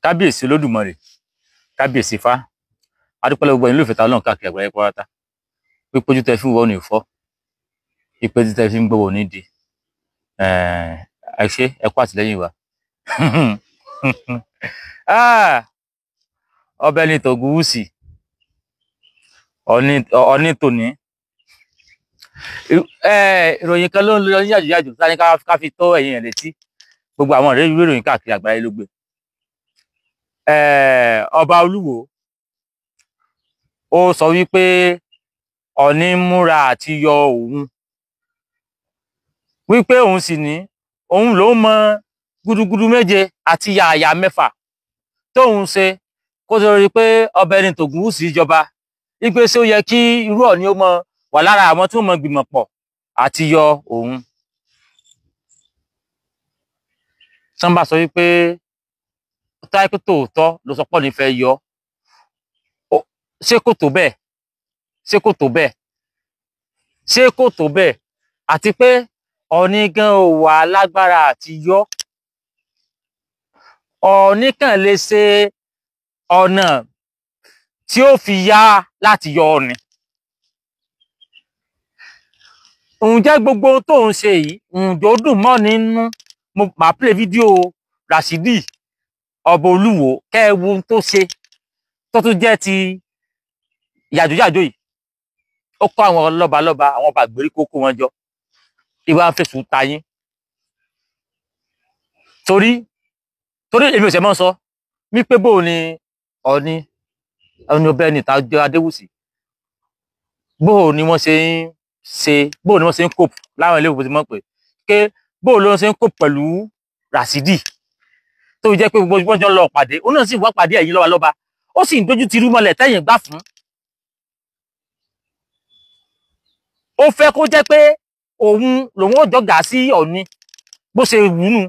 kábíyèsí olódùmarè, kábíyèsí Ifá, adúpẹ́ lọ́wọ́ gbogbo ẹ̀yin olólùfẹ́ ta Ọlọ́run káàkiri àgbáyé pátá, pípé ojú tẹ́ fi ń wò ní ìfọ́, pípé tí tẹ́ fi ń gbọ́wọ́ ní di, ẹ ṣé, ẹ kú àtìlẹ́yìn wa. Ọbẹ̀ ni tògúwùsì, ọ̀ní tòní. Ìròyìn kan ló ń lọ ní yàjòyàjò sáré ká fi tó ẹ̀yin ẹ̀ létí, gbogbo àwọn ìròyìn káàkiri àgbáyé ló gbé. Ọba Olúwo ó sọ wípé Ọ̀ọ̀ni múra àti yọ òun, wípé òun sì ní òun ló mọ gúdúgúdú méje àti yààyà mẹ́fà tóun ṣe kó tó rí pé ọba ẹni tògúnwùsì jọba, wípé ṣé ó yẹ kí irú Ọ̀ọ̀ni ó mọ wà lára àwọn tí ó mọ gbìmọ̀ pọ̀ àti yọ òun. Tán bá sọ wípé táyé pé tòótọ́ ló sọ pé Ọ̀ọ̀ni fẹ́ yọ, ṣé kò tó bẹ́ẹ̀? Ṣé kò tó bẹ́ẹ̀? Ṣé kò tó bẹ́ẹ̀? Àti pé Ọ̀ọ̀ni gan ò wà lágbára àti yọ. Ọ̀ọ̀ni kàn lè ṣe ọ̀nà tí ó fi yá láti yọ Ọ̀ọ̀ni. Ǹjẹ́ gbogbo tó ń ṣe yìí, ǹjẹ́ ó dùn mọ́ nínú? Màá play fídíò Ràṣídì ọba Olúwo kẹ́ ẹ wo ohun tó ṣe tó tún jẹ́ ti yàjòyàjò yìí. Ó kọ́ àwọn lọ́balọ́ba, àwọn ọba ìgbèríko kó wọn jọ, ìwà ń fẹ̀sùn ta yín. Torí èmi ò ṣe mọ́ sọ wípé bó ni Ọ̀ọ̀ni ọba ẹni ta jẹ́ Adéwùsì, bó ni wọ́n ṣe ń ṣe, bó ni wọ́n ṣe ń cope láwọn ilé ìwòsàn mọ̀ pé bó ló ṣe ń cope pẹ̀lú Ràṣídì tó jẹ́ pé gbogbo wọn jọ lọ pàdé, òun náà sì wá pàdé ẹ̀yin lọ́balọ́ba, ó sì ń dojú ti rú mọ́lẹ̀ tẹ́yìn gbà fún. Ó fẹ́ kó jẹ́ pé òun lòun ó jọ̀gá sí Ọ̀ọ̀ni bó ṣe wù ú,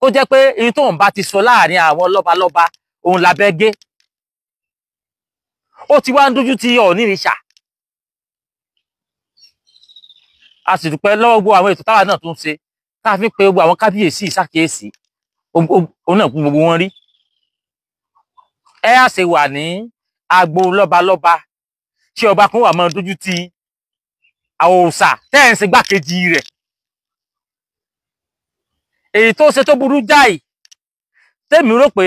kó jẹ́ pé èyí tóun bá ti sọ láàrin àwọn lọ́balọ́ba òun lábẹ́ gé. Ó ti wá ń dojú ti Ọ̀ọ̀ni rìṣà. A sì dúpẹ́ lọ́wọ́ gbogbo àwọn ètò táwa náà tún ṣe, ká fi pé gbogbo àwọn kábíyèsí ìṣàkíyèsí, òun náà kú gbogbo wọn rí. Ẹ á ṣe wà ní agbo lọ́balọ́ba tí ọba kan wà máa dojú ti àwọn òòṣà tẹ́ ẹ̀ ń ṣe gbákejì rẹ̀. Èyí tó ṣe tó burú jáì, tèmi rò pé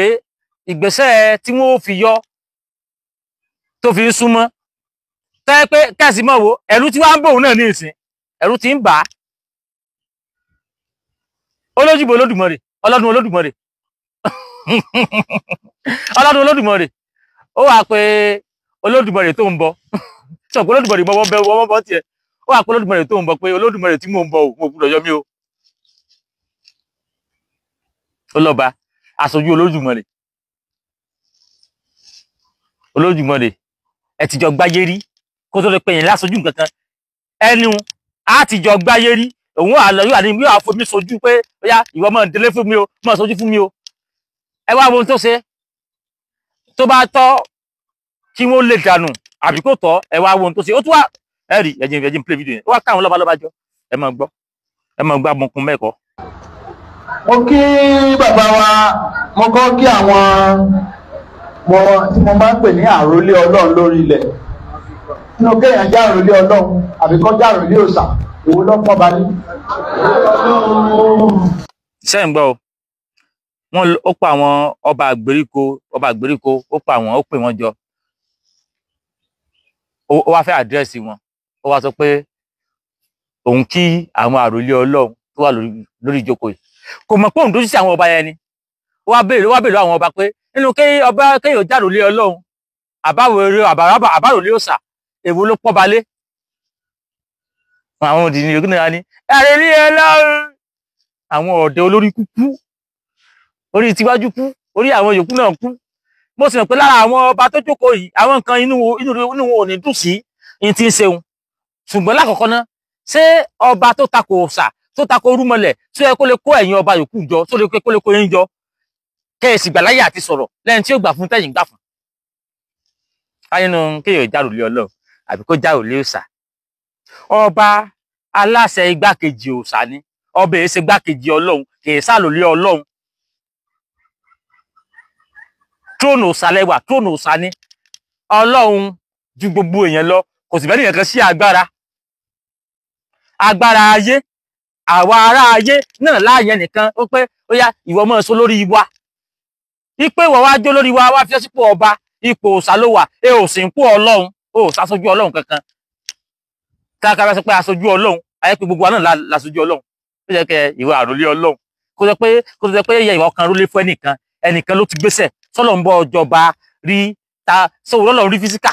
ìgbésẹ̀ tí wọ́n fi yọ tó fi ń súnmọ́, tẹ́ pé kẹ́sì mọ̀ wo ẹ̀rù tí wàá ń bò òun náà ní ìsìn, ẹ̀rù tí ń bà á. Olójúbọ Olódùmarè, ọlọ́dún Olódùmarè, ọlọ́dún Olódùmarè, ó wà pé Olódùmarè tó ń bọ̀, sọ pé Olódùmarè wọ́n bọ́ tiẹ̀, ó wà pé Olódùmarè tó ń bọ̀ pé Olódùmarè tí mò ń bọ̀ ò, mo gbọ́dọ̀ yọ mí o. Ọlọ́ba aṣojú Olódùmarè, Olódùmarè ẹ ti jọ gbáyé rí kó tó lè pè yín láṣojú nǹkan kan, ẹnu á ti jọ gbáyé rí, òun àlọ́ yóò àní yóò àfomi sojú pé bóyá ìwọ máa délé fún mi o, máa sojú fún mi o. Ẹ wá wo ohun tó ṣe, tó bá tọ́ kí wọ́n lè dànù àbí kò tọ́, ẹ wá wo ohun tó ṣe. Ó tún wá ẹ rí ẹ̀jìn play video yẹn, ó wá káwọn lọ́balọ́ba jọ, ẹ máa gbọ́ amọ̀kùn mẹ́kọ̀ọ́. Mo kí bàbá wa, mo kọ́ kí àwọn tí mo máa ń pè ní àrólé Ọlọ́run lórí ilẹ̀. Nínú kéèyàn já àrólé Ọlọ́run àbí kọ́ já àrólé òòṣà, èwo lọ́pọ̀ balẹ̀. Ṣé ń gbọ́ o? Ó pa àwọn ọba ìgbèríko, ó pa àwọn, ó pè wọ́n jọ. Ó wá fẹ́ àdírẹ́sì wọn, ó wá sọ pé òun kí àwọn àrólé Ọlọ́run tó wà lórí ìjókòó yìí. Kò mọ̀ pé òun dojú sí àwọn ọba yẹn ni. Ó wá béèrè àwọn ọba pé nínú kéèyàn járólé Ọlọ́run àbárólé òòṣà, èwo ló pọ̀ balẹ̀. Àwọn òdìní yòókù náà ní àrólé Ọlọ́run. Àwọn ọ̀dẹ̀ olórí kúkú, orí tiwájú kú, orí àwọn yòókù náà kú. Mo sì mọ̀ pé lára àwọn ọba tó jókòó yìí, àwọn nǹkan inú wọn ò ní dùn sí ní ti ń ṣeun. Ṣùgbọ́n lákọ̀ọ́kọ́ ná, ṣé ọba tó tako òòṣà, tó tako orúmọlẹ̀, tó yẹ kó lè kó ẹ̀yin ọba yòókù jọ, tó lè kó lè kó yín jọ, kẹ́ẹ̀sì gbà láyè àti sọ̀rọ̀ lẹ́yìn tí ó gbà fún tẹ́yìn gbà fún. Nínú kéèyàn járólé Ọlọ́run àbí kó járólé òòṣà. Ọba aláṣẹ igbákejì òòṣà ni, ọba èé ṣe igbákejì Ọlọ́run, kì í sàrólé Ọlọ́run. tróònù òòṣà lẹ́wà, tróònù òòṣà ni. Ọlọ́run ju gbogbo èèyàn lọ, kò sì bẹ́ẹ̀ nìkan sí agbára ayé. Àwa ará ayé náà láàyè nìkan ó pé ó yá ìwọ mọ́ sọ lórí wa. Ipe ìwọ wá jó lórí wa, wá fi sípò ọba, ipò òòṣà ló wà, ò sì ń pò Ọlọ́run, ó ṣaṣojú Ọlọ́run kankan. Káàkiri sọ pé aṣojú Ọlọ́run, ayé pé gbogbo wa náà láṣojú Ọlọ́run. Ó jẹ́ kẹ́ ìwọ àròlé Ọlọ́run. Kó sọ pé yẹ ìwọ kan rólé fún ẹnìkan ló ti gbéṣẹ̀, sọ́lọ̀ ń bọ́ ọjọba rí ta sọ́wọ́ Ọlọ́run rí físíkà.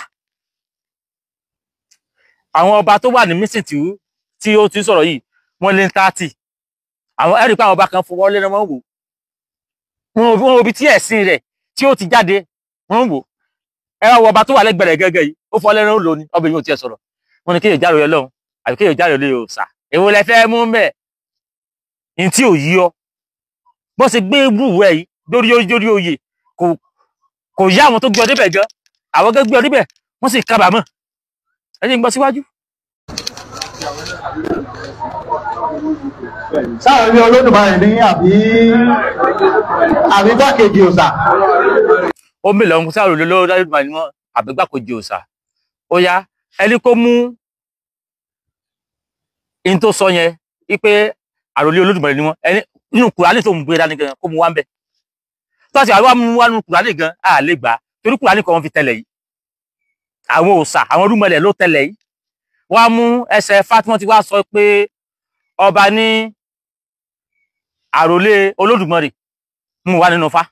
Àwọn ọba tó wà ní mísìn tí ó ti sọ̀rọ̀ yìí, wọ́n lé 30. Àwọn ẹ̀rí pé àwọn ọba kan fọwọ́ lẹ́nu wọn wò. Wọ́n wo ibi tí ẹ̀sìn rẹ̀ tí ó ti jáde, wọ́n wò. Ẹ̀rọ ọba tó wà lẹ́gbẹ̀rẹ̀ gẹ́gẹ́ yìí, ó fọ́ lẹ́nu lò ní ọbẹ̀ yìí ò tiẹ̀ sọ̀rọ̀. Wọ́n ní kéèyàn járe Ọlọ́run, àbí kéèyàn járe olè òòṣà. Èwo lẹ fẹ́ mú mẹ́? Ní tí ò yí ọ. Bó ṣe gbé búwẹ̀ yìí dórí oyè, kò yá àwọn tó gbé ọ débẹ̀ gan. Àwọn gẹ́gẹ́ gbé ọ débẹ̀, wọ́n sì kábàámọ̀. Ẹni gbọ́ síwájú. Sáà ní Olódùmarè ní àbí gbákejì òòṣà. Ó mélòó ń sáà lò Olódùmarè ní wọn àbí gbákejì òòṣà. Ó yá ẹni kó mú in tó sọ yẹn wípé àròlé Olódùmarè ní wọn. Ẹni nínú Kùránì tó ń gbé dání gan kó mú wá ń bẹ̀. Tó sì àwọn mú wá nínú Kùránì gan á lè gbà torí Kùránì kan wọ́n fi tẹ̀lẹ̀ yìí. Àwọn òòṣà, àwọn rúmọlẹ̀ ló tẹ̀lẹ̀ yìí. Wọ́n á mú ẹsẹ̀ Fátímọ̀ tí wá sọ pé ọba ní àròlé Olódùmarè mú wá nínú Ifá.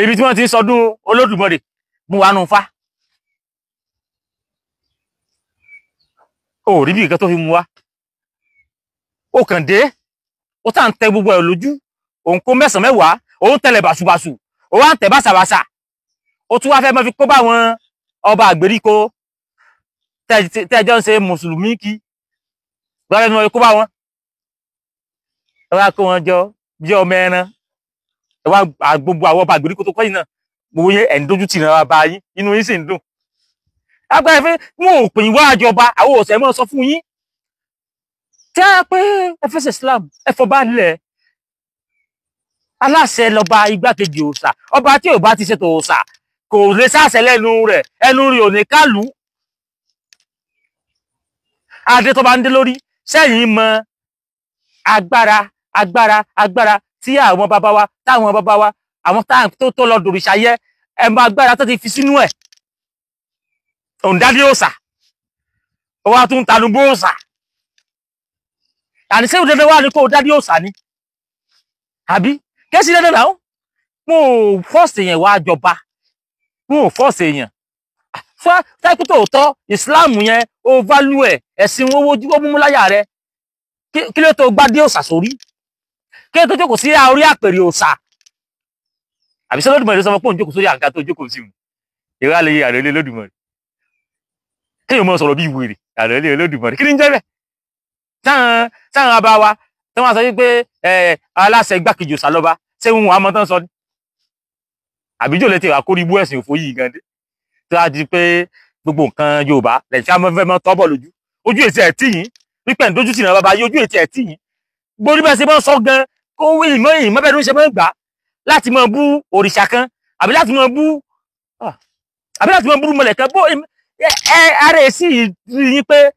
Ibi tí wọ́n ti ń sọdún Olódùmarè mú wá nínú Ifá. Ó rí bí nǹkan tó fi mú wá. Ó kàn dé, ó tà ń tẹ gbogbo ẹ̀ lójú, òun kó 9 mẹ́wàá, òun tẹ̀lẹ̀ bàṣubàṣù, ó wá ń tẹ̀ bàṣàbàṣà. Ó tún wá fẹ́ mọ́ fi kó bá wọn ọba àgbèríko tẹ́jọ́ ń ṣe mùsùlùmí kí. Gbọ́dọ̀ ni wọ́n kó bá wọn. Ẹ wá kó wọn jọ bí ọmọ ẹran. Ẹ wá gbogbo àwọn ọba àgbèríko tó kọ́yìn náà. Gbogbo yẹn ẹ̀ ń dójú tì náà bá yín, inú yín sì ń dùn. Agbára fẹ́ wọn ò pè yín wá àjọba, àwọn òṣèré mọ́ sọ fún yín. Tí a pé ẹ fẹ́ ṣe Islam, ẹ fọba lẹ̀. Aláṣẹ lọba igbákejì òòṣà. Ọba tí ò bá ti ṣètò òòṣà kò lè sáṣẹ lẹ́nu rẹ̀, ẹnu rí ò ní kálù. Adé tó bá ń dé lórí, sẹ́yìn mọ agbára tí àwọn bàbá wa, táwọn bàbá wa, àwọn tó lọ dòrìṣà yẹ, ẹ mọ agbára tó ti fi sínú ẹ̀. Òǹdádé òòṣà. Ó wá tún tanubó òòṣà. Àní sẹ́yìn dandan wá ní kó dádé òòṣà ni. Àbí? Kẹ́sì dandan náà. Mo ò fọ́ọ̀sì èèyàn wá jọba. Mo ò fọ́ọ̀sì èèyàn. Fún táìpù tòótọ́, Islam yẹn, ó válú ẹ̀, ẹ̀sìn owó múmú láyà rẹ̀. Kí ló tó gbádé òòṣà sórí? Kí ló tó jókòó sí orí àpèrè òòṣà? Àbí sẹ́ Olódùmarè sọ fún pé òun jókòó sórí àga tó jókòó sí mu. Ìwé àlẹ́ àròlé Olódùmarè. Kéèyàn mọ́ sọ̀rọ̀ bí wèrè, àròlé Olódùmarè. Kí ni ń jẹ́ bẹ́ẹ̀? Sáwọn abá wa, tí wọ́n sọ wípé aláṣẹ igbákejì òòṣà lọ́ba, ṣé wọn àmọ́ tán sọ ní? Àbíjò lè tẹ̀wà kórí ibú ẹ̀sìn òfò yìí gan dé. Tó a di pé gbogbo nǹkan Yorùbá lẹ́yìn tí a fẹ́ mọ́ tọ́bọ̀ lójú. Ojú èsì ẹ̀ tí yín, wípé ń dójú tì náà bàbá yí ojú èsì ẹ̀ tí yín. Gbórí bẹ́ẹ̀ ṣe mọ́ sọ gan, kó wí ìmọ̀ bẹ́ẹ̀ ló ń ṣe mọ́ gbà láti mọ́ bú òrìṣà kan, àbí láti mọ́ bú mọ̀lẹ̀ kan. Bó ara èsì rí yín pé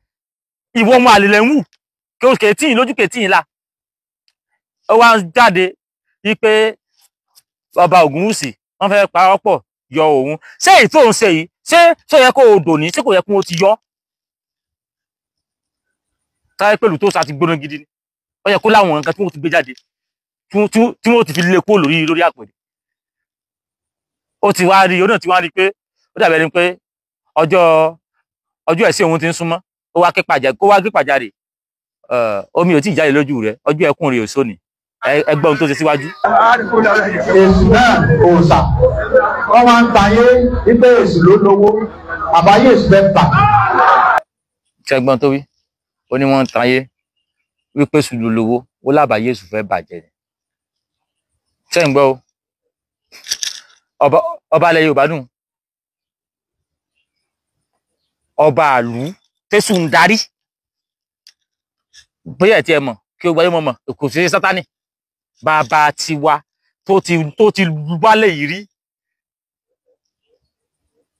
ìwọ ọmọ àlè ń wù, kí o kè tí yín lójú kè tí yín la. Ó wá ń jáde wípé ọba Ògúnwùsì wọ́n fẹ́ parọ́ pọ̀ yọ òun. Ṣé èyí tó ń ṣe yìí, ṣé tó yẹ kó o dò ní, ṣé kò yẹ kó o ti yọ? Táyé pẹ̀lú tó sá ti gbóná gidi ni. Ó yẹ kó láwọn nǹkan tí wọ́n ti gbé jáde, tí wọ́n ti fi lé kó lórí àpèrè. Ó ti wá rí, ó náà ti wá rí pé ó dàbí ẹni pé ọjọ́ ẹ̀sìn òun ti ń súnmọ́. Ó wá ké pàjáre. Omi ò tí ì jáde lójú rẹ̀, ọjọ́ ẹkún rẹ̀ ò sóni. Ẹgbẹ́ ohun tó ṣe síwájú. Èṣù náà òòṣà. Wọ́n máa ń tayé wípé èṣù ló lówó. Àbáyé èṣù fẹ́ bà. Ṣẹ́gbọ́n tó wí, ó ní wọ́n ń tayé wípé èṣù ló lówó, ó lábàáyé èṣù fẹ́ bàjẹ́ ni. Ṣé ń gbọ́ o? Ọba ilẹ̀ Yorùbá dùn. Ọba àlú tẹ́sù ń darí. Bóyá ẹ̀ tí ẹ mọ̀, kí o gbáyé mọ̀ kò sí Sátánì. Bàbá tiwa tó ti wálé yìí rí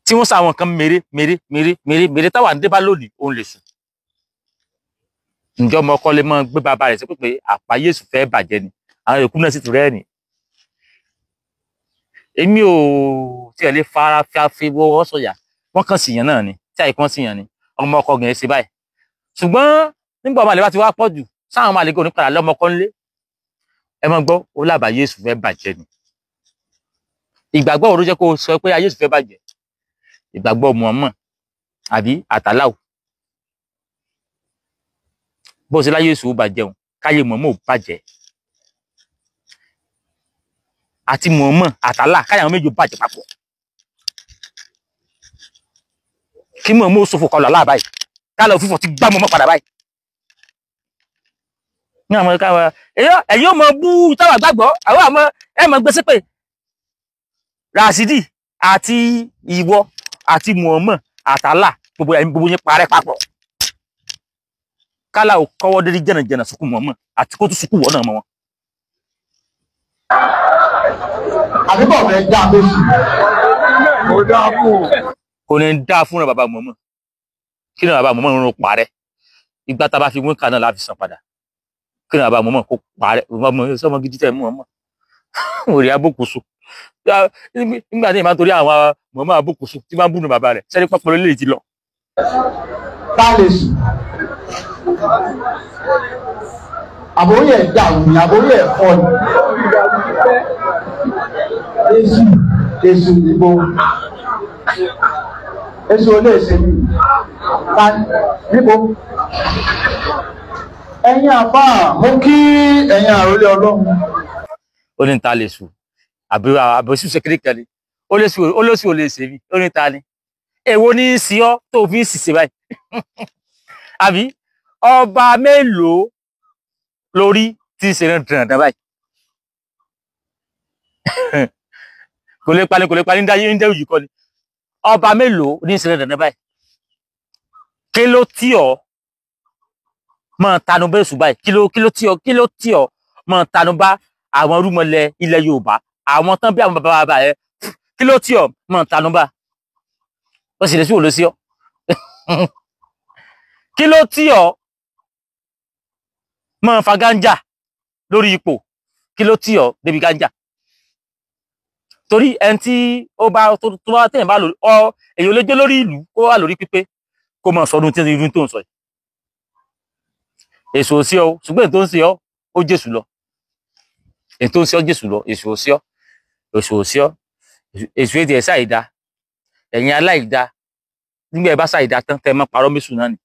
tí wọ́n sàwọn nǹkan mèrè táwa ń dé bá lónìí òun lè sùn. ǹjọ́ ọmọ ọkọ lè mọ gbé bàbá rẹ̀ sí pé àpá Jésù fẹ́ bàjẹ́ ni àwọn èkú náà sì tún rẹ́ẹ̀nì. èmi ò tiẹ̀ lè fara fi wọ́wọ́ sọ̀yà wọ́n kàn síyàn náà ni tí àìkán síyàn ni ọmọ ọkọ gẹ̀ẹ́ ṣe báyìí. ṣùgbọ́n nígbà ọmọ àlè bá ti wá pọ̀ jù sáwọn ọmọ àlè kò ní padà lọ́mọ ọkọ ńlé ẹ mọ gbọ́ ó lábàá Jésù fẹ́ bàjẹ́ ni. ìgbàgbọ́ òru jẹ́ kó sọ pé Jésù fẹ́ bàjẹ́ ìgbàgbọ́ Muhammad àbí àtàláwò bó ṣe láyé Jésù ó bàjẹ́ òun káyé Muhammad ò bàjẹ́ àti Muhammad àtàlá káyé àwọn méjì ó bàjẹ́ papọ̀ kí Muhammad ó sọfò kọlọ̀ aláàbáyé kálọ̀ fífọ̀ ti gbá Muhammad padà báyìí. ní àwọn ẹ̀ka wa ẹ̀yìn ó mọ bú táwa gbàgbọ́ àwọn àmọ́ ẹ̀ mọ gbèsè pé Rasidi àti ìwọ àti Muhammad àtàlá gbogbo yẹn parẹ́ papọ̀ kálá ò kọ́wọ́ dédé jẹ̀nàjẹ̀nà sùkú Muhammad àti kó tún sùkú wọ̀ náà mọ́ wọn. àbíkọ̀ rẹ̀ dá lóṣù. Ó dáa fún un. kò ní dá fún bàbá Muhammad kí ni bàbá Muhammad ń parẹ́ ìgbà tá a bá fi wíńkà náà láti san padà kí ni bàbá Muhammad kó parẹ́ sọmọ gidi tẹ̀ Muhammad òrì abókòso nígbà tí ìmọ̀ torí àwọn Muhammad abókòso tí máa ń búnú bàbá rẹ̀ sẹ́ni pọ́pọ́ lélẹ̀ ti lọ. tá lè sùn. àbóyè dàrú ni àbóyè ẹ̀fọ́ ni. Èṣù ìbò èṣù olè ṣe ní níbo. ẹ̀yin àbá mo kí ẹ̀yin àròlé Ọlọ́run. ó ní ta lè sùn àbòsí ṣèkéré kan ni ó lè sùn ò lè ṣe mí ó ní ta ni èwo ní í sí ọ tó fi ń ṣìṣe báyìí àbí ọba mélòó lórí tí ń ṣe dandan báyìí kò lè pa ní dáyé ń dẹ́rù yìí kọ́ ni ọba mélòó ní ń ṣe dandan báyìí kí ló tí ọ mọ tanu bẹ́ẹ̀ sùn báyìí kí ló tí ọ mọ tanu bá àwọn rúmọlẹ̀ ilẹ̀ Yorùbá àwọn tán bí àwọn bàbá ẹ kí ló tí ọ mọ tanu bá ó sì lè sí òun ló sí ọ kí ló tí ọ mọ fa gánjà lórí ipò kí ló tí ọ débi gánjà torí ẹni tí ó bá tó bá tẹ̀yìn bá lórí ọ èyí ò lè jẹ́ lórí ìlú kó wà lórí pípé kó mọ sọdún tí irun tó ń sọ yìí èso sí ọ ṣùgbọ́n ètò ń ṣe ọ ó jésù lọ ètò ń ṣe ọ jésù lọ èso sí ọ èso èdè ẹ̀sà ìdá ẹ̀yin aláìdá nígbà ẹ bá ṣàìdá tán tẹ́ mọ́ parọ́ mẹ́sùn náà ni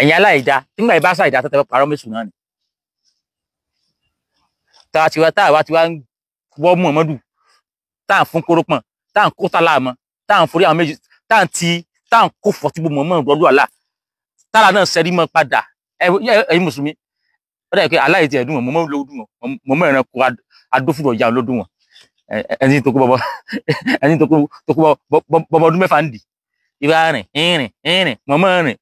ẹ̀yin aláìdá nígbà ẹ bá ṣàìdá tán tẹ́ mọ́ parọ́ mẹ́sùn náà ni tá a wá ti wá ń wọ́ Muhammadu tá à ń fún kórópọ̀n tá à ń kó táláàmọ́ tá à ń forí àwọn méjì tá à ń kó fọ́tí gbogbo Muhammadu lọ́dún àlá tára náà sẹ́rí mọ́ padà ẹ̀yin mùsùlùmí ó dẹ̀ pé aláìtì ẹ̀dùn wọn Muhammadu lọ́dún wọn Muhammadu ẹ̀ràn kó adófúrò ọjà lọ́dún wọn ẹni tó kó bọ́bọ́ ọdún mẹ́fà ń dì ibà rìn Muhammadu rìn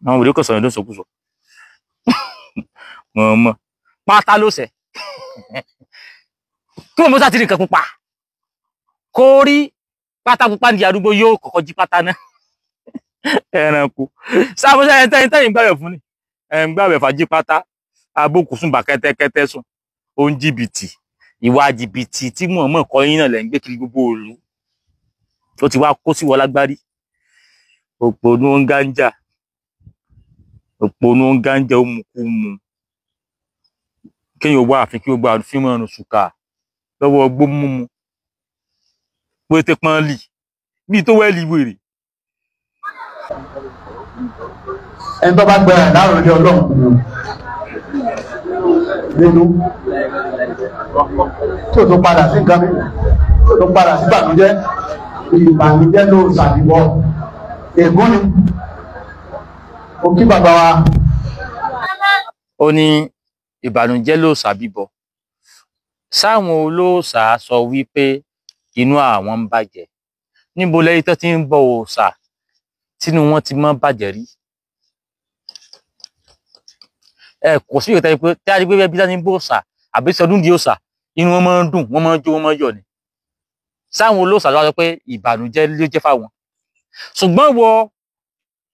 àwọn òde kò sọ̀rọ̀ ló sọkúsọ Muhammadu pátá ló sẹ̀ kí wọ́n mọ́ sá ti rí nǹkan pupa kó rí pátá pupa ní arúgbó yóò kọ́kọ́ jí pátá náà ẹranko sábọ́sá ẹ̀ńtẹ́yìn gbàwẹ̀ fún ni gbàwẹ̀ fàájì pátá abókùsùn bà kẹ́tẹ́kẹ́tẹ́ sùn ó ń jìbìtì ìwà jìbìtì tí Muhammad kọ́ yín náà lẹ́ ń gbé kiri gbogbo òlu ó ti wá kó sí wọlá gbárí òpònú ń gánjà ó mú kú mu kéèyàn wá àfi kí ó gba fíìmù ọ̀run ṣùkà lọ́wọ́ ọgbó múmu pété pọ́nlì bíi tó wẹ́ẹ̀lì wèrè. ẹni tó bá gbẹ̀rẹ̀ láàrọ̀ ilé Ọlọ́run nínú tí ò tó padà sí nǹkan mi tó padà sí ìbànújẹ́ ló ṣàdìbọ̀ ègún ni ó kí bàbá wa. ó ní ìbànújẹ́ ló ṣàbíbọ̀ sáwọn olóòṣà sọ wípé inú àwọn ń bàjẹ́ níbo lẹ́yìn tó ti ń bọ òòṣà tínú wọn ti mọ́ bàjẹ́ rí kò sí ìrètí pé tí a rí pé bí dání bó òòṣà àbí sọdún di òòṣà inú wọn máa ń dùn wọn máa ń jó wọn máa ń yọ̀ ni sáwọn olóòṣà ló wá sọ pé ìbànújẹ́ ló jẹ́ fáwọn ṣùgbọ́n wọ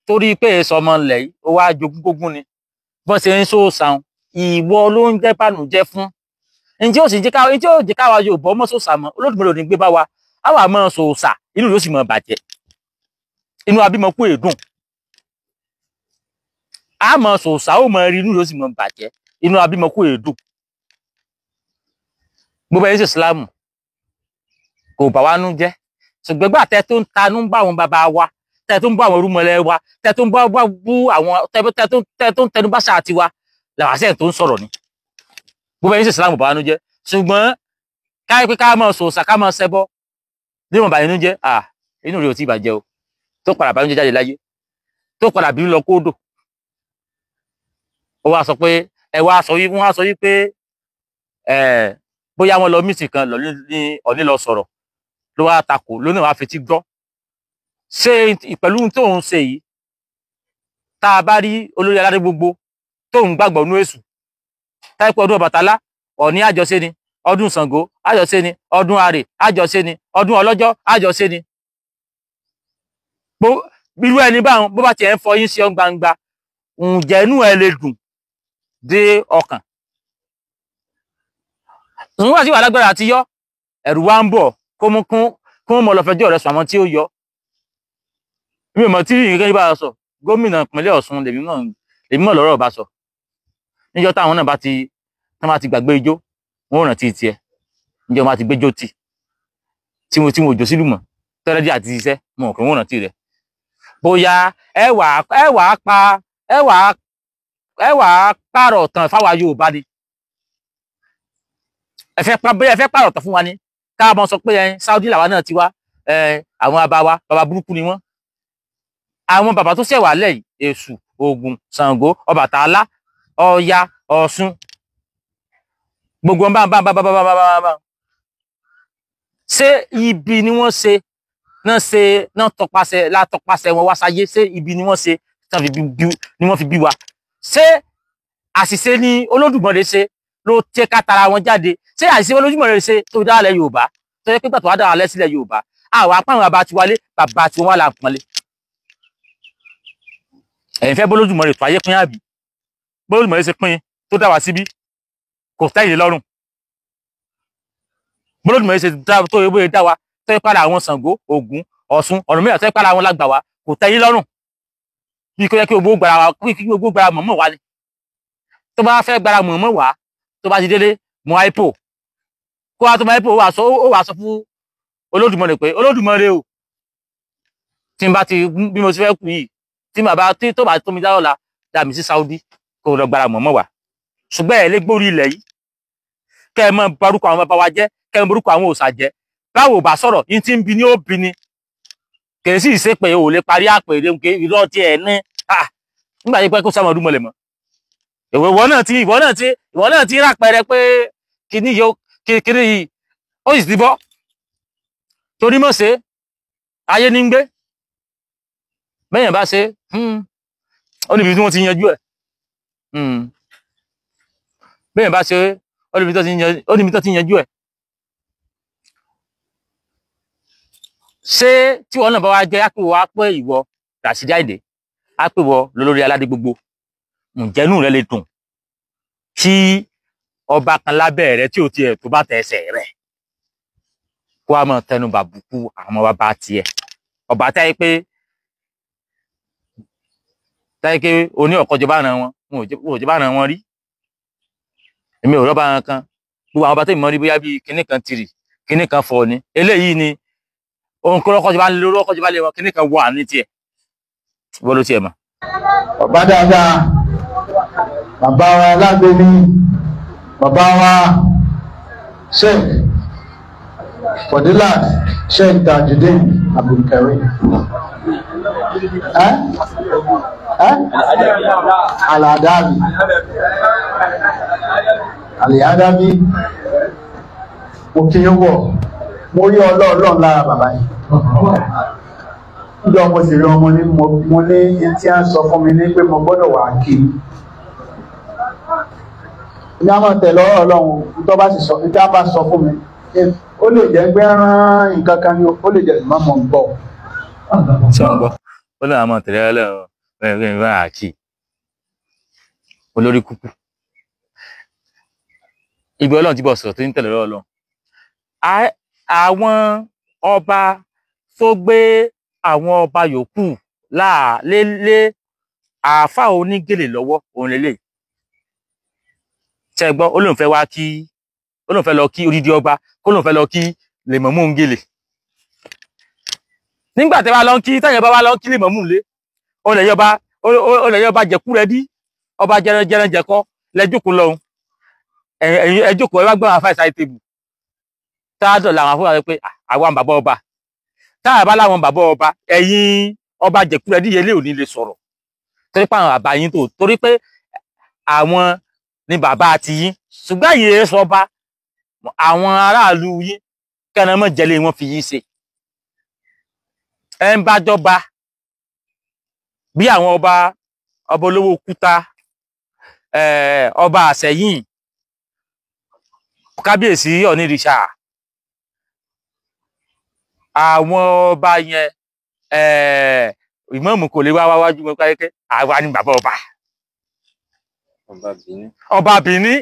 torí pé èso ọmọ ilẹ̀ yìí ó wá jogún gógún ni bọ́n ṣe ń sóòṣà ìwọ ló ń jẹ́ bànújẹ́ fún ǹjẹ́ ó sì jẹ́ káwa Yorùbá ọmọ sóòṣà mọ́ Olódùmarè ò ní gbé bá wa àwa máa sóòṣà inú yóò sì máa bàjẹ́ inú abímọ kú èdùn a máa sóòṣà ó máa rí inú yóò sì máa bàjẹ́ inú abímọ kú èdùn gbogbo ẹ̀yin sí Ìsìlámù kò bá wa nú jẹ́ ṣùgbọ́n gbà tẹ́ tó ń tanú bá àwọn bàbá wa tẹ́ tó ń bá àwọn orúmọlẹ̀ wa tẹ́ tó ń bá bú àwọn tẹ́ tó ń tẹnu bá ṣáà tiwa làwọn àṣẹ tó ń sọ̀rọ̀ ni gbogbo ẹ̀yin sí Ìsìlámù bá wa nú jẹ́ ṣùgbọ́n káyọ̀ pé ká máa sòòṣà ká máa ṣẹbọ bí wọn bá inú jẹ́ inú rẹ̀ ò tí ì bàjẹ́ o tó padà bá ń jẹ́ jáde láyé tó padà bí lọ kódò ó wá sọ pé wọ́n á sọ yí pé bóyá wọn lọ mítì kan lọ ní Ọọ̀ni lọ sọ̀rọ̀ ló wá takò lónìí wàá fetí gbọ́ ṣé pẹ̀lú tó ń ṣe yìí tá a bá rí olórí aládé gbogbo tó ń gbàgbọ́ nú èṣù táìpẹ́ ọdún Ọbàtálá Ọọ̀ni àjọṣe ni ọdún Ṣàngó àjọṣe ni ọdún Àrè àjọṣe ni ọdún Ọlọ́jọ́ àjọṣe ni irú ẹni báwọn bó bá tiẹ̀ ń fọyín sí ọ gbangba ǹjẹ́ inú ẹ lè dùn dé ọkàn nígbà tí wà lágbára àti yọ ẹ̀rù wa ń bọ̀ kó mọ lọ fẹjọ́ rẹ̀ sùn àwọn tí ó yọ mi ò mọ̀ tí nǹkan bá sọ gómìnà ìpínlẹ̀ Ọ̀ṣun lèmi mọ̀ lọ́rọ̀ bá sọ níjọ́ táwọn náà bá ti gbàgbé ijó wọn ò rántí tiẹ̀ níjọ́ máa ti gbéjó tí mo jò sílùú mọ̀ tẹ́lẹ́dì àti iṣẹ́ mo kò wọ́n rántí rẹ̀ bóyá ẹ wà pààrọ̀ tán fáwa Yorùbá ni ẹ fẹ́ pààrọ̀ tán fún wa ni ká mọ sọ pé Saudi làwa náà ti wá àwọn bàbá burúkú ni wọ́n àwọn bàbá tó ṣẹ̀wà lẹ́yìn Èṣù Ògún Ṣàngó Ọbàtálá Ọya Ọ̀ṣun gbogbo wọn bá ṣé ibi ni wọ́n ṣe náà tọpasẹ̀ wọn wá sáyé ṣé ibi ni wọ́n ṣe ni wọ́n fi bí wa ṣé àṣìṣe ni Olódùmarè ṣe ló tẹ́ ká tara wọn jáde ṣé àṣìṣe Olódùmarè ṣe tó dára lẹ̀ Yorùbá tó yẹ pé gbàtọ̀ wá dára lẹ̀ sílẹ̀ Yorùbá àwọn apáwọn bàbá ti wálé bàbá tí wọ́n wà láǹpọ̀nlé ẹ̀yin fẹ́ b'Olódùmarè tó ayé pín àbí b'Olódùmarè ṣe pín tó dá wa síbí kò tẹ́yìn lọ́rùn b'Olódùmarè ṣe tó ewé dá wa tó yẹ pàdé àwọn Ṣàngó Ògún Ọ̀ṣun Ọ̀rúnmìlà tó yẹ pàdé àwọn lágbà wa kò tẹ́yìn lọ́rùn bí kò yẹ kí gbogbo gbára mọ̀mọ́ wa ni tó bá fẹ́ gbára mọ̀mọ́ wa tó bá ti délé mọ ipo kó wá tó mọ ipo ó wà sọ fún Olódùmarè pé Olódùmarè o tí n bá ti bí mo ti fẹ́ kú yìí tí tó bá tó mi dáwọ́la dà mí sí Saudi kó lọ gbára mọ̀mọ́ wa ṣùgbọ́n ẹ̀ lé gbórí ilẹ̀ yìí kẹ́ ẹ mọ barúkọ àwọn bàbá wa jẹ́ kẹ́ ẹ mọ barúkọ àwọn òòṣà jẹ́ báwo bá sọ̀rọ̀ yín tí ń bi ní ó bi ni kì í sì ṣe pé ò lè parí àpèrè irọ́ tí ẹ̀ ní nígbà yìí pé kó sáwọn ọdún mọ̀lẹ̀ mọ́ ìwọ náà ti rápẹrẹ pé kíní yìí ó sì ti bọ́ torí mọ̀ ṣe ayé ní ń gbé bẹ́yàn bá ṣe ó níbi tí wọ́n ti yanjú ẹ̀ bẹ́yàn bá ṣe ó níbi tó ti yanjú ẹ̀ ṣé tí wọ́n náà bá wá jẹ́ ápèwọ́ ápẹ́ ìwọ Ràṣídì Àyìndé ápèwọ́ lólórí aládé gbogbo ǹjẹ́nú rẹ lè dùn kí ọba kan lábẹ́ rẹ tí ò tiẹ̀ tó bá tẹ ẹsẹ̀ rẹ̀ kó a mọ̀ tẹnu bàbùkù àwọn bàbá tiẹ̀ ọba táyé pé oní ọ̀kọ́jọba náà wọn ò jọba náà wọn rí èmi ò rọ́bà kan gbogbo àwọn ọba tó ìmọ̀ rí bóyá bíi kinní kan tìrì kinní kan fọ̀ ni eléyìí ni ohun kó rọ́kọ́jọba lórí ọkọ́jọba lé wọn kinní kan wà ní tiẹ̀ wọ́n ló tiẹ̀ mọ̀. Bàbá dáadáa bàbá wa Alágbèmí bàbá wa Sheikh Fadilat Sheikh Tajudeen Abdulkareem Al-Adabi mo kí yín wọ̀ mo rí ọlọ́ọ̀lọ́ọ̀ lára bàbá yìí níjọ́ mo sì rí ọmọ ní mo ní tí a ń sọ fún mi ní pé mo gbọ́dọ̀ wà kí ní a máa tẹ̀ lọ́rọ̀ Ọlọ́run tó bá sì sọ ìjà bá sọ fún mi ó lè jẹ́ pé rán nǹkan kan ni ó lè jẹ́ ìmọ̀mọ̀ ń bọ̀. ṣé wọn gbọ́ ó lóun àmọ́ tẹ̀lé Ọlọ́run bẹ́ẹ̀ bá àkì olórí kúkú ìgbẹ́ Ọlọ́run ti bọ̀ sọ̀rọ̀ tó ń tẹ̀lé Ọlọ́run. Àwọn ọba tó gbé àwọn ọba yòókù lé àáfà onígèlè lọ́wọ́ òun lélẹ̀ ṣe gbọ́ ó lóun fẹ́ wá kí ó lóun fẹ́ lọ kí odidi ọba kó lóun fẹ́ lọ kí lèmọ̀mú ń gèlè. Nígbà tí wàá lọ kí tẹ̀yìn bá wá lọ kí lèmọ̀mú lé olè yọba jẹ̀kú rẹ dí ọba jẹrẹjẹrẹ jẹkọ lẹ́jọ́kùn lọ́hùn ẹjọ́kùn ẹ wá gbọ́n àfáà ìsáyé tèbù táàdọ̀ làwọn afọ́wà rẹ pé àwọn bàbá ọba táà bá láwọn bàbá ọba ẹ̀yin ọba jẹ̀kú rẹ díye lé òní lè sọ̀rọ̀ torí pé àwọn bàbá yín tó torí pé àwọn ni bàbá ti yín ṣùgbọ́n yìí sọ ọba àwọn aráàlú yín kẹ́nà mọ́ jẹ́lé wọn fi yín ṣe ẹ ń bá jọba bí àwọn ọba olówó kúta ọba àṣẹyìn kábíyèsí ọ̀nìrìṣà àwọn ọba yẹn ìmáàmù kò lè wá wájú mọ́ káyẹ́kẹ́ àwa ni bàbá ọba ọba Bìní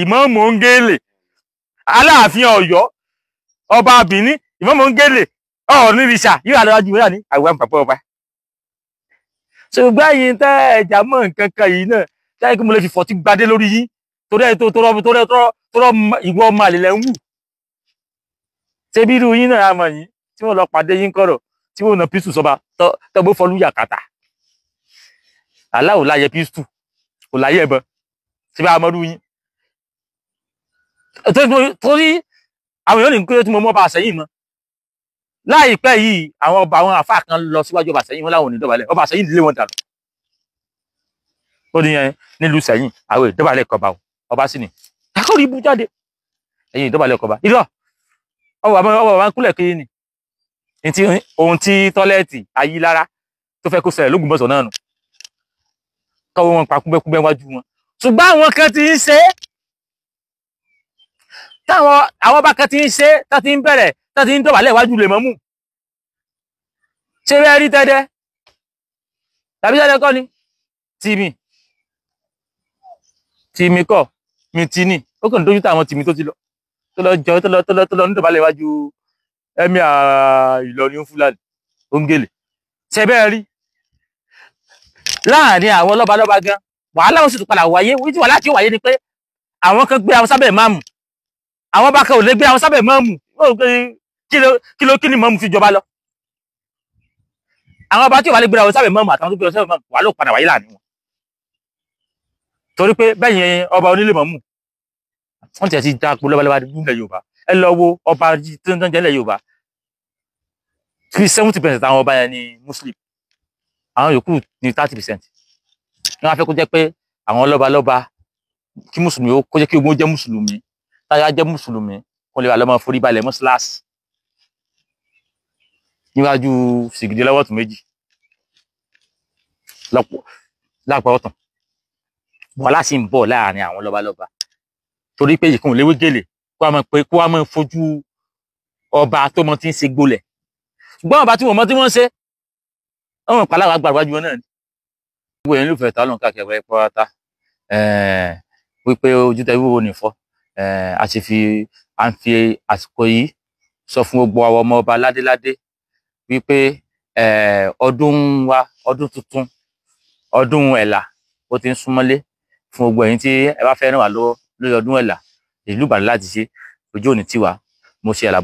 ìmáàmù ń gélè Aláàfin Ọ̀yọ́ ọba Bìní ìmáàmù ń gélè ọ̀nìrìṣà yóò àlọ́wájú wẹ́rà ní àwa ni bàbá ọba. Ṣùgbọ́n yìí tẹ́ ẹ̀jà mọ́ nǹkan kan yìí náà táyé kí mo lè fi fọ̀tí gbadé lórí yín torí ẹ̀ tó rọ ìwọ ọmọ àlèlẹ̀ ń wù. Ṣé bí irú yín náà mọ̀ yín tí wọ́n lọ pàdé yín kọ̀rọ̀ tí wọ́n na pístù sọba tọ́gbó fọlú yàkàtà. Aláwo láyẹ pístù kò láyẹ ẹ̀bọn ṣé bá mọ́rú yín. Torí àwọn èèyàn ní kí tí mo mọ́ bá àṣẹyìn mọ́. Láìpẹ́ yìí àwọn àfáà kan lọ síwájú ọba Ṣẹ̀yìn wọn láwọn ò ní dọ̀bálẹ̀ ọba Ṣẹ̀yìn lé wọn dànù ó ní yẹn nílùú Ṣẹ̀yìn àwọn ìdọ̀bálẹ̀ kọba ọba sì ní kákọ́rí ibú jáde ẹ̀yìn ìdọ̀bálẹ̀ kọba irọ́ ọba ń kúlẹ̀ kiri ni ohun tí tọ́lẹ́ẹ̀tì Ayílára tó fẹ́ kó ṣẹlẹ̀ l'Ógbómọ̀ṣọ́ náà nù kọ́wọ́ wọn pa kúbẹ́kúbẹ́ wájú wọn ṣùgbọ́n àwọn kan ti ń ṣe táwọn àwọn ọba kan ti ń ṣe tá ti ń bẹ̀rẹ̀ tá ti ń dọ̀bálẹ̀ wájú lèmọ̀mú ṣe bẹ́ẹ̀ rí tẹ́dẹ́ tàbí tẹ́dẹ́ kọ́ ni tìmí kọ́ mi tì ní ó kàn dójú táwọn tìmí tó ti lọ tó lọ ń dọ̀bálẹ̀ wájú ẹ̀mí Ìlọrin Fúlàní ó ń gèlè ṣe bẹ́ẹ̀ rí láàrin àwọn lọ́balọ́ba gan wàhálà wọn sì tún padà wáyé wíjú wàhálà tí ó wáyé ni pé àwọn kan gbé àwọn sábẹ̀ máàmù àwọn bá kan ò lè gbé àwọn sábẹ̀ máàmù kí ni máàmù fi jọba lọ àwọn ọba tí ò wà lè gbé àwọn sábẹ̀ máàmù àtàwọn tó gbé àwọn sábẹ̀ máàmù wà ló padà wáyé láàrin wọn torí pé bẹ́yìn ọba onílé máàmù wọ́n ti ẹ̀ ti dáko lọ́balọ́ba nílẹ̀ Yorùbá ẹ lọ wo ọba tó ń jẹ́ ilẹ̀ Yorùbá 70% àwọn ọba yẹn ni Muslim àwọn yòókù ní 30%. Wọ́n á fẹ́ kó jẹ́ pé àwọn lọ́balọ́ba kí mùsùlùmí ó kó jẹ́ kí ogun jẹ́ mùsùlùmí táyà jẹ́ mùsùlùmí kó lè wà lọ́mọ forí balẹ̀ mọ́ṣáláṣí níwájú sìgìdì lọ́wọ́ ọ̀tún méjì lápá ọ̀tún wàhálà sì ń bọ̀ láàrin àwọn lọ́balọ́ba torí pé ìkan ò léwé gèlè kó wá mọ̀ fojú ọba tó mọ tí ń ṣe gbolẹ̀ ṣùgbọ́n ọba tí wọ́n mọ tí wọ́n ń ṣe ọmọ ìpàláwà agbára wọn náà ni gbogbo èèyàn ló fẹ́ ta ọlọ́run káàkiri ẹ̀fọ́ pátá wípé ojú tẹ wíwo nìfọ́ a sì à ń fi àsìkò yìí sọ fún gbogbo àwọn ọmọ ọba ládéládé wípé ọdún wa ọdún tuntun ọdún ẹ̀là ó ti ń súnmọ́lé fún gbogbo ẹ̀yin tí ẹ bá fẹ́ ràn wá lọ́wọ́ lórí ọdún ẹ̀là ìlú Ìbàdàn láti ṣe ojú òní tiwa mo ṣe àlàbò.